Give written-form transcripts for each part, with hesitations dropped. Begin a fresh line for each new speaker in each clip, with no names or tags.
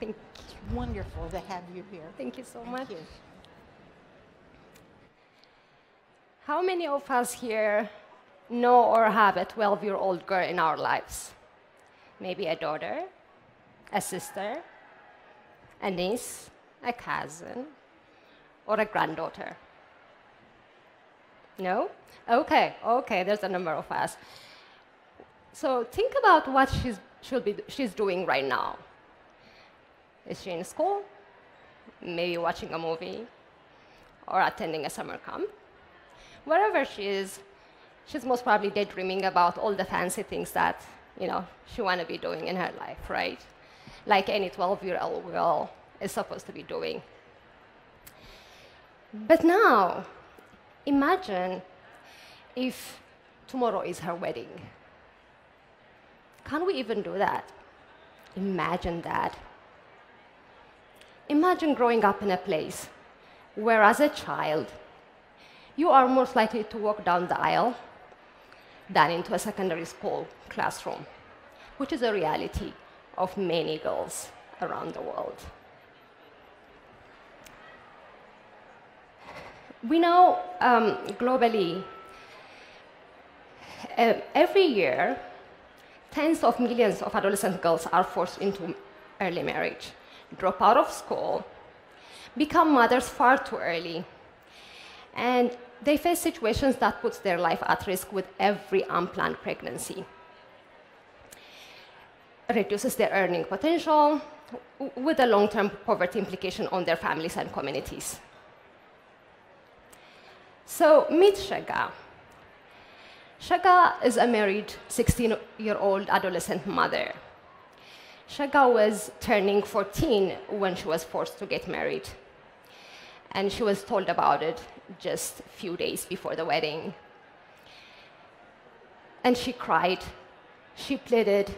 Thank you.
Wonderful to have you here.
Thank you so
Thank
much.
you.
How many of us here know or have a 12-year-old girl in our lives? Maybe a daughter, a sister, a niece, a cousin, or a granddaughter? No? Okay, there's a number of us. So think about what she's doing right now. Is she in school? Maybe watching a movie? Or attending a summer camp? Wherever she is, she's most probably daydreaming about all the fancy things that she want to be doing in her life, right? Like any 12-year-old girl is supposed to be doing. But now, imagine if tomorrow is her wedding. Can we even do that? Imagine that. Imagine growing up in a place where, as a child, you are most likely to walk down the aisle than into a secondary school classroom, which is a reality of many girls around the world. We know globally, every year, tens of millions of adolescent girls are forced into early marriage, drop out of school, become mothers far too early, and they face situations that puts their life at risk with every unplanned pregnancy. It reduces their earning potential with a long-term poverty implication on their families and communities. So meet Shega. Shega is a married 16-year-old adolescent mother. Shega was turning 14 when she was forced to get married. And she was told about it just a few days before the wedding. And she cried. She pleaded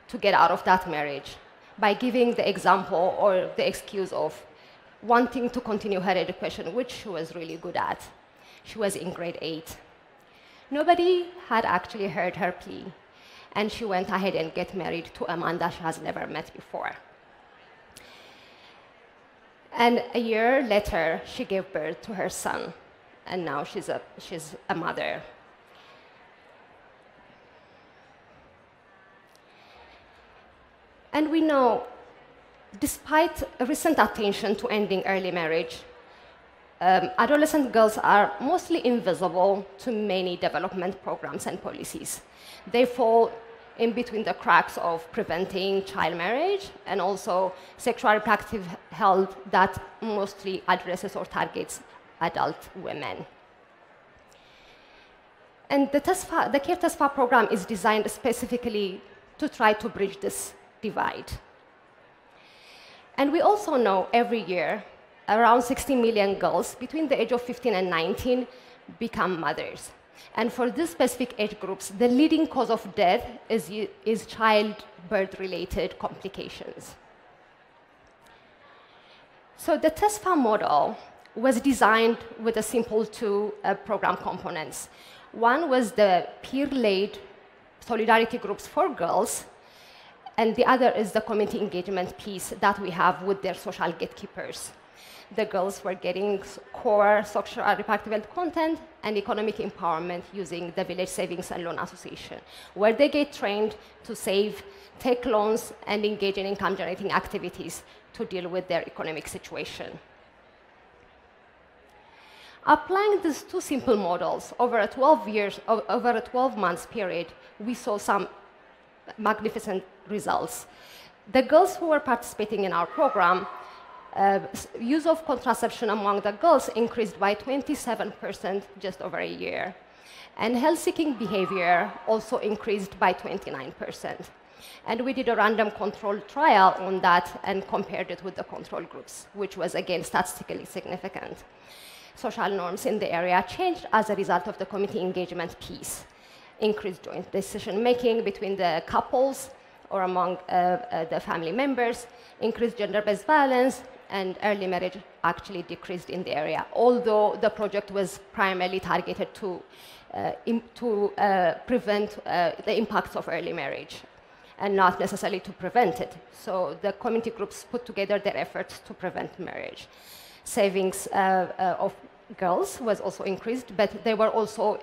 to get out of that marriage by giving the example or the excuse of wanting to continue her education, which she was really good at. She was in grade 8. Nobody had actually heard her plea, and she went ahead and get married to a man that she has never met before. And a year later, she gave birth to her son, and now she's a mother. And we know, despite recent attention to ending early marriage, adolescent girls are mostly invisible to many development programs and policies. They fall in between the cracks of preventing child marriage and also sexual reproductive health that mostly addresses or targets adult women. And the CARE TESFA program is designed specifically to try to bridge this divide. And we also know every year around 60 million girls between the age of 15 and 19 become mothers. And for these specific age groups, the leading cause of death is childbirth-related complications. So the TESFA model was designed with a simple two program components. One was the peer-led solidarity groups for girls, and the other is the community engagement piece that we have with their social gatekeepers. The girls were getting core sexual reproductive health content and economic empowerment using the Village Savings and Loan Association, where they get trained to save, take loans, and engage in income-generating activities to deal with their economic situation. Applying these two simple models over a 12 months period, we saw some magnificent results. The girls who were participating in our program, use of contraception among the girls increased by 27% just over a year. And health-seeking behavior also increased by 29%. And we did a random control trial on that and compared it with the control groups, which was, again, statistically significant. Social norms in the area changed as a result of the community engagement piece. Increased joint decision-making between the couples or among the family members, increased gender-based violence, and early marriage actually decreased in the area, although the project was primarily targeted to prevent the impacts of early marriage. and not necessarily to prevent it. So the community groups put together their efforts to prevent marriage. Savings of girls was also increased, but they were also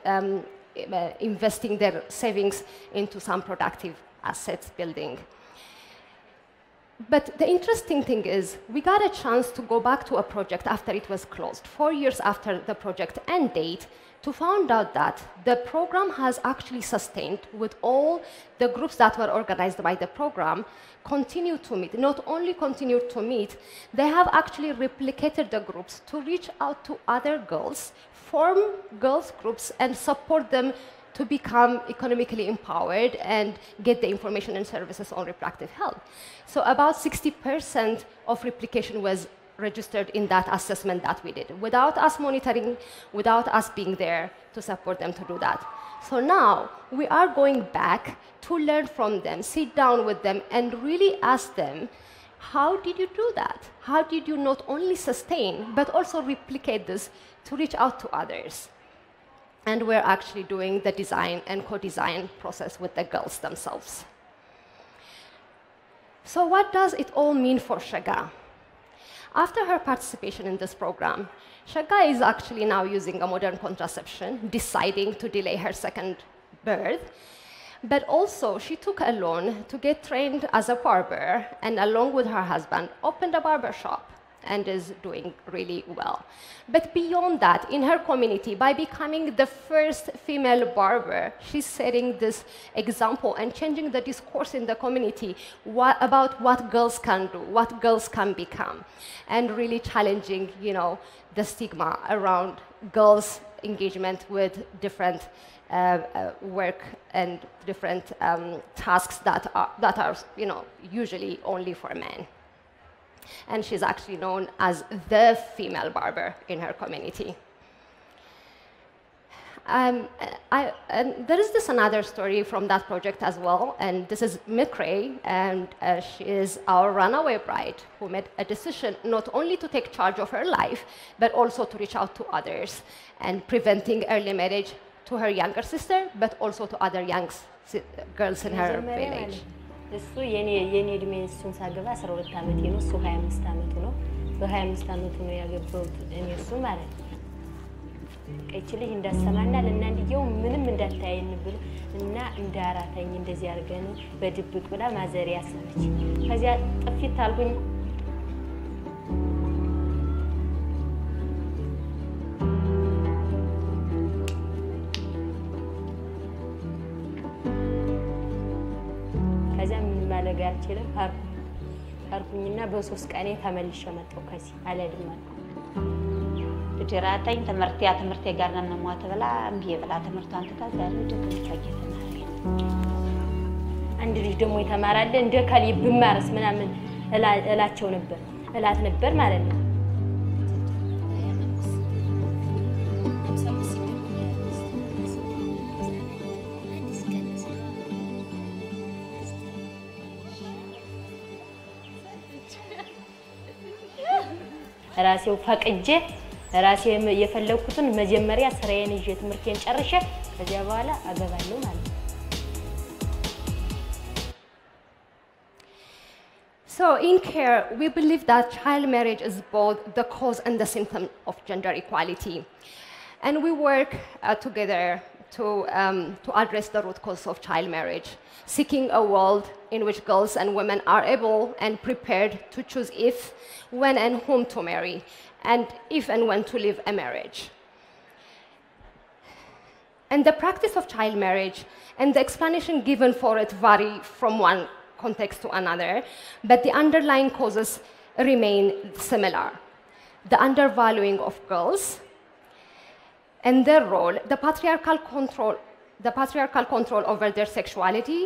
investing their savings into some productive assets building. But the interesting thing is, we got a chance to go back to a project after it was closed, 4 years after the project end date, to find out that the program has actually sustained with all the groups that were organized by the program continue to meet. Not only continue to meet, they have actually replicated the groups to reach out to other girls, form girls groups, and support them to become economically empowered and get the information and services on reproductive health. So about 60% of replication was registered in that assessment that we did, without us monitoring, without us being there to support them to do that. So now we are going back to learn from them, sit down with them, and really ask them, how did you do that? How did you not only sustain, but also replicate this to reach out to others? And we're actually doing the design and co-design process with the girls themselves. So what does it all mean for Shaga? After her participation in this program, Shaga is actually now using a modern contraception, deciding to delay her second birth. But also, she took a loan to get trained as a barber, and along with her husband, opened a barber shop and is doing really well. But beyond that, in her community, by becoming the first female barber, she's setting this example and changing the discourse in the community about what girls can do, what girls can become, and really challenging, the stigma around girls' engagement with different work and different tasks that are usually only for men. And she's actually known as the female barber in her community. And there is this another story from that project as well, and this is Mekuria, and she is our runaway bride who made a decision not only to take charge of her life, but also to reach out to others and preventing early marriage to her younger sister, but also to other young girls in her village.
እሱ የኔ እድሜ እሱን ሳገባ 12 ዓመቴ ነው እሱ 25 ዓመቱ ነው በ25 ዓመቱ ነው ያገባሁት እኔ እሱ ማለት ነው ቀይችልህ እንዳሰማና ለእናንዲየው ምንም እንዳታየን ብሎ እና እንዳራተኝ እንደዚህ አርገን በድብቅ ብላ ማዘሪያ አሰበች ከዚያ ጥፊት አልኩኝ ጋር ችለም አርኩኝና በሶስት ቀኔ ተመልሼ መጣሁ ከሲ አለድማ ድራታኝ ትምህርቴ ጋር ነው ሞተ ብላ እምቢ ብላ ትምህርቷን ተታዛለ ደከመች ተማሪ አንድ ልጅ ደግሞ የተማራለ እንደ ከሊ ብማርስ ምናምን እላቸው ነበር እላት ነበር ማለት ነው ራሴው ፈቅጄ ራሴ የፈለኩትን መጀመሪያ ስራዬን ይዤ ትምህርቴን ጨርሼ ከዚያ በኋላ አገባለሁ ማለት ነው
So in care, we believe that child marriage is both the cause and the symptom of gender equality. And we work together to address the root cause of child marriage, seeking a world in which girls and women are able and prepared to choose if, when, and whom to marry, and if and when to live a marriage. And the practice of child marriage and the explanation given for it vary from one context to another, but the underlying causes remain similar. The undervaluing of girls and their role, the patriarchal control over their sexuality,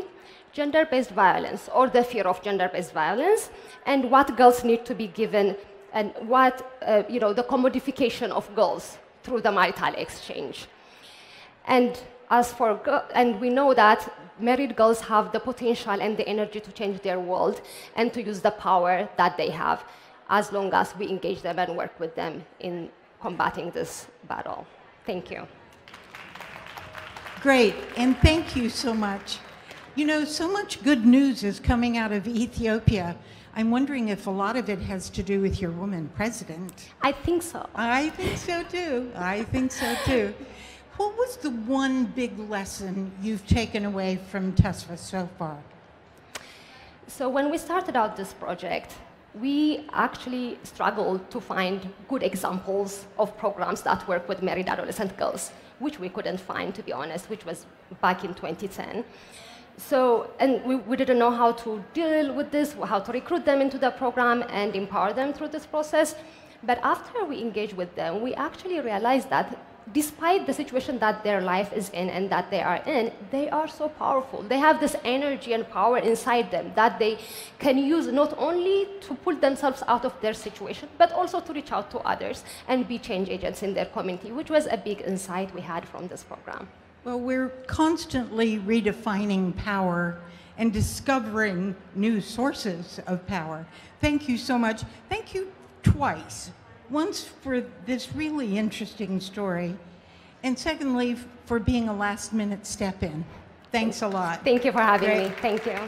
gender-based violence or the fear of gender-based violence, and what girls need to be given, and what the commodification of girls through the marital exchange. And we know that married girls have the potential and the energy to change their world and to use the power that they have, as long as we engage them and work with them in combating this battle. Thank you.
Great, and thank you so much. You know, so much good news is coming out of Ethiopia. I'm wondering if a lot of it has to do with your woman president.
I think so.
I think so too. I think so too. What was the one big lesson you've taken away from TESFA so far?
So when we started out this project, we actually struggled to find good examples of programs that work with married adolescent girls, which we couldn't find, to be honest, which was back in 2010. So, and we didn't know how to deal with this, how to recruit them into the program and empower them through this process. But after we engaged with them, we actually realized that despite the situation that their life is in and that they are in, they are so powerful. They have this energy and power inside them that they can use not only to pull themselves out of their situation, but also to reach out to others and be change agents in their community, which was a big insight we had from this program.
Well, we're constantly redefining power and discovering new sources of power. Thank you so much. Thank you twice. Once for this really interesting story, and secondly, for being a last-minute step-in. Thanks a lot.
Thank you for having me. Thank you.